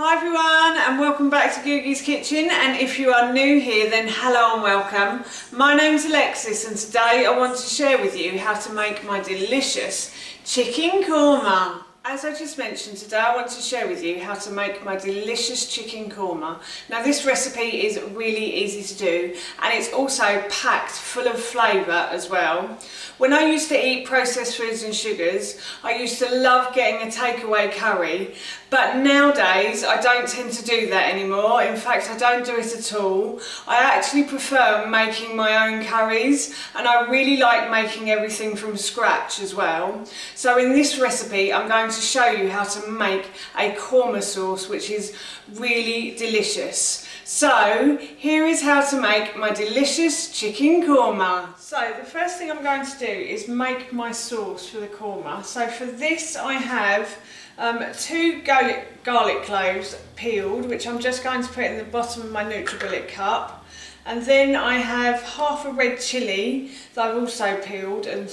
Hi everyone and welcome back to Googie's Kitchen, and if you are new here then hello and welcome. My name's Alexis and today I want to share with you how to make my delicious chicken korma. As I just mentioned, today I want to share with you how to make my delicious chicken korma. Now this recipe is really easy to do and it's also packed full of flavour as well. When I used to eat processed foods and sugars, I used to love getting a takeaway curry, but nowadays I don't tend to do that anymore. In fact, I don't do it at all. I actually prefer making my own curries, and I really like making everything from scratch as well. So in this recipe, I'm going to show you how to make a korma sauce, which is really delicious. So here is how to make my delicious chicken korma. So the first thing I'm going to do is make my sauce for the korma. So for this I have 2 garlic cloves peeled, which I'm just going to put in the bottom of my NutriBullet cup. And then I have half a red chilli that I've also peeled and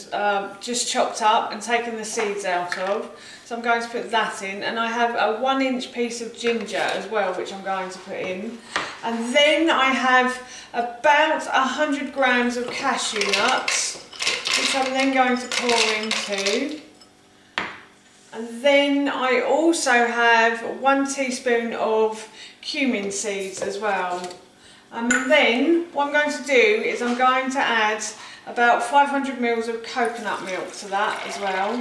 just chopped up and taken the seeds out of. So I'm going to put that in, and I have a 1-inch piece of ginger as well, which I'm going to put in. And then I have about 100 grams of cashew nuts, which I'm then going to pour into. And then I also have 1 teaspoon of cumin seeds as well. And then what I'm going to do is I'm going to add about 500 ml of coconut milk to that as well.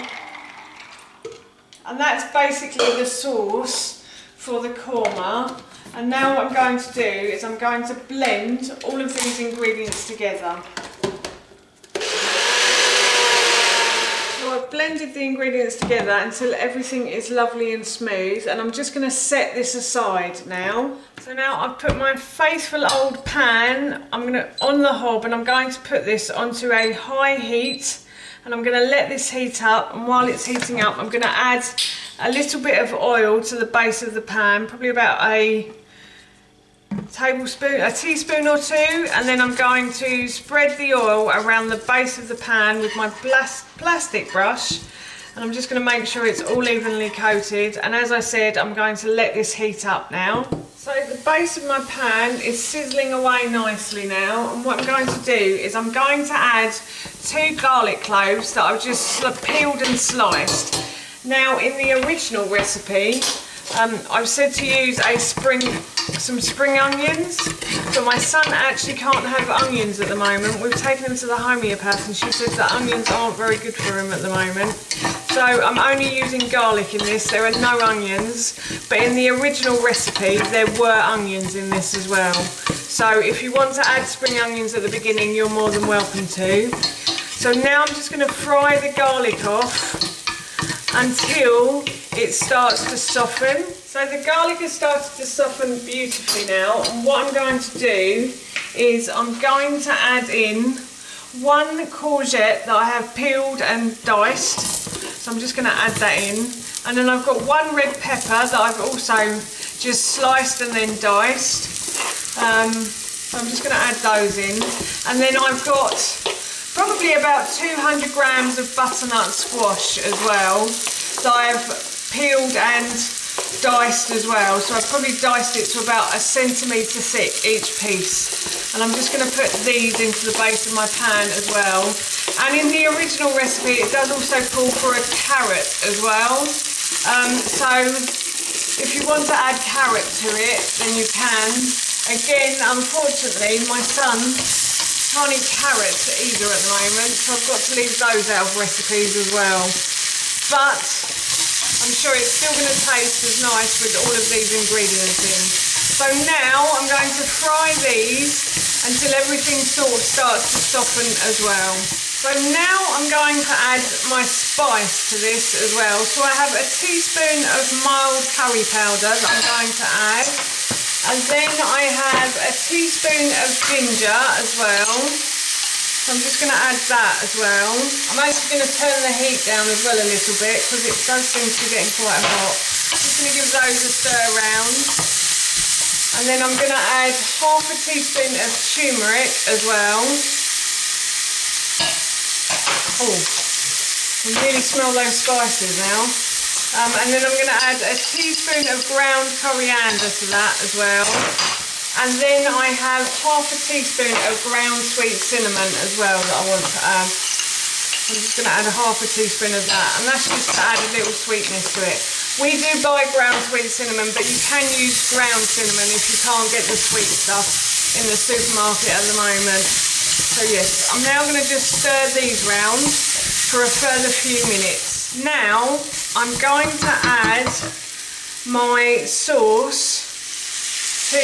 And that's basically the sauce for the korma. And now what I'm going to do is I'm going to blend all of these ingredients together. So I've blended the ingredients together until everything is lovely and smooth, and I'm just going to set this aside now. So now I've put my faithful old pan on the hob, and I'm going to put this onto a high heat. And I'm going to let this heat up, and while it's heating up I'm going to add a little bit of oil to the base of the pan, probably about a teaspoon or 2, and then I'm going to spread the oil around the base of the pan with my plastic brush, and I'm just going to make sure it's all evenly coated. And as I said, I'm going to let this heat up now. So the base of my pan is sizzling away nicely now, and what I'm going to do is I'm going to add 2 garlic cloves that I've just peeled and sliced. Now in the original recipe I've said to use some spring onions, but my son actually can't have onions at the moment. We've taken him to the homeopath and she says that onions aren't very good for him at the moment. So I'm only using garlic in this. There are no onions, but in the original recipe there were onions in this as well. So if you want to add spring onions at the beginning, you're more than welcome to. So now I'm just going to fry the garlic off until it starts to soften. So the garlic has started to soften beautifully now, and what I'm going to do is I'm going to add in 1 courgette that I have peeled and diced. So I'm just going to add that in, and then I've got 1 red pepper that I've also just sliced and then diced. So I'm just going to add those in, and then I've got probably about 200 grams of butternut squash as well that I've peeled and diced as well. So I've probably diced it to about 1 centimetre thick each piece, and I'm just going to put these into the base of my pan as well. And in the original recipe it does also call for a carrot as well, so if you want to add carrot to it then you can. Again, unfortunately my son can't eat carrots either at the moment, so I've got to leave those out of recipes as well. But I'm sure it's still going to taste as nice with all of these ingredients in. So now I'm going to fry these until everything sort of starts to soften as well. So now I'm going to add my spice to this as well. So I have a teaspoon of mild curry powder that I'm going to add. And then I have a teaspoon of ginger as well. So I'm just going to add that as well. I'm actually going to turn the heat down as well a little bit because it does seem to be getting quite hot. Just going to give those a stir around. And then I'm going to add half a teaspoon of turmeric as well. Oh, I can really smell those spices now. And then I'm going to add a teaspoon of ground coriander to that as well. And then I have half a teaspoon of ground sweet cinnamon as well that I want to add. I'm just going to add a half a teaspoon of that, and that's just to add a little sweetness to it. We do buy ground sweet cinnamon, but you can use ground cinnamon if you can't get the sweet stuff in the supermarket at the moment. So yes, I'm now going to just stir these round for a further few minutes. Now I'm going to add my sauce to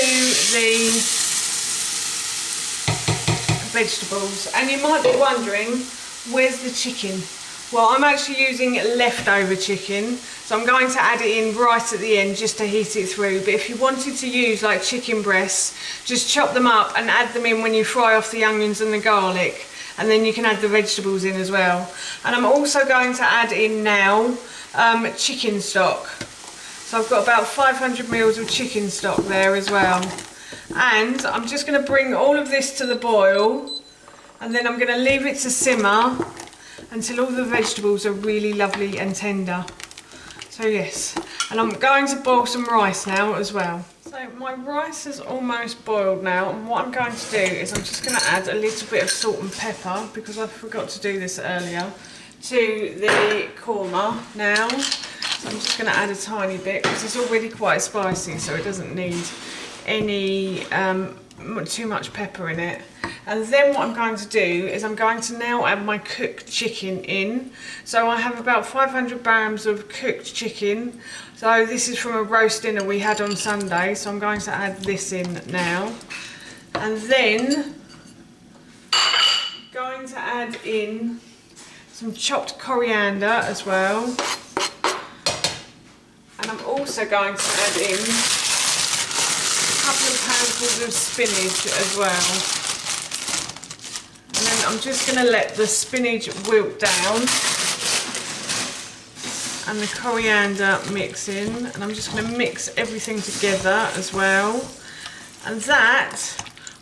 the vegetables, and you might be wondering, where's the chicken? Well, I'm actually using leftover chicken, so I'm going to add it in right at the end just to heat it through. But if you wanted to use like chicken breasts, just chop them up and add them in when you fry off the onions and the garlic, and then you can add the vegetables in as well. And I'm also going to add in now chicken stock. So I've got about 500 ml of chicken stock there as well. And I'm just going to bring all of this to the boil, and then I'm going to leave it to simmer until all the vegetables are really lovely and tender. So yes, and I'm going to boil some rice now as well. So my rice is almost boiled now, and what I'm going to do is I'm just going to add a little bit of salt and pepper, because I forgot to do this earlier, to the korma now. So I'm just going to add a tiny bit because it's already quite spicy, so it doesn't need any too much pepper in it. And then what I'm going to do is I'm going to now add my cooked chicken in. So I have about 500 grams of cooked chicken. So this is from a roast dinner we had on Sunday, so I'm going to add this in now. And then I'm going to add in some chopped coriander as well. And I'm also going to add in a couple of handfuls of spinach as well. And then I'm just going to let the spinach wilt down and the coriander mix in. And I'm just going to mix everything together as well. And that,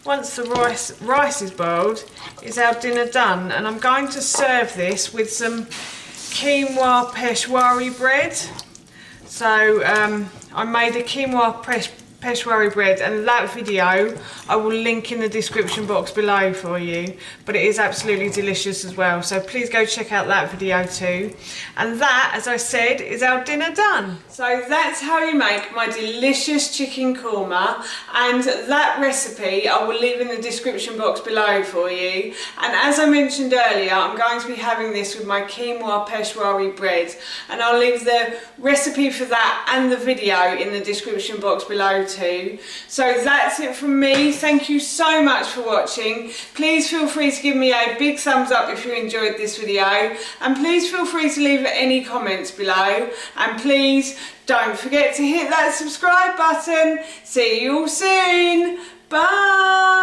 once the rice is boiled, is our dinner done. And I'm going to serve this with some quinoa Peshwari bread. So I made a quinoa Peshwari bread, and that video I will link in the description box below for you, but it is absolutely delicious as well, so please go check out that video too. And that, as I said, is our dinner done. So that's how you make my delicious chicken korma, and that recipe I will leave in the description box below for you. And as I mentioned earlier, I'm going to be having this with my quinoa Peshwari bread, and I'll leave the recipe for that and the video in the description box below too. So that's it from me. Thank you so much for watching. Please feel free to give me a big thumbs up if you enjoyed this video, and please feel free to leave any comments below, and please don't forget to hit that subscribe button. See you all soon. Bye.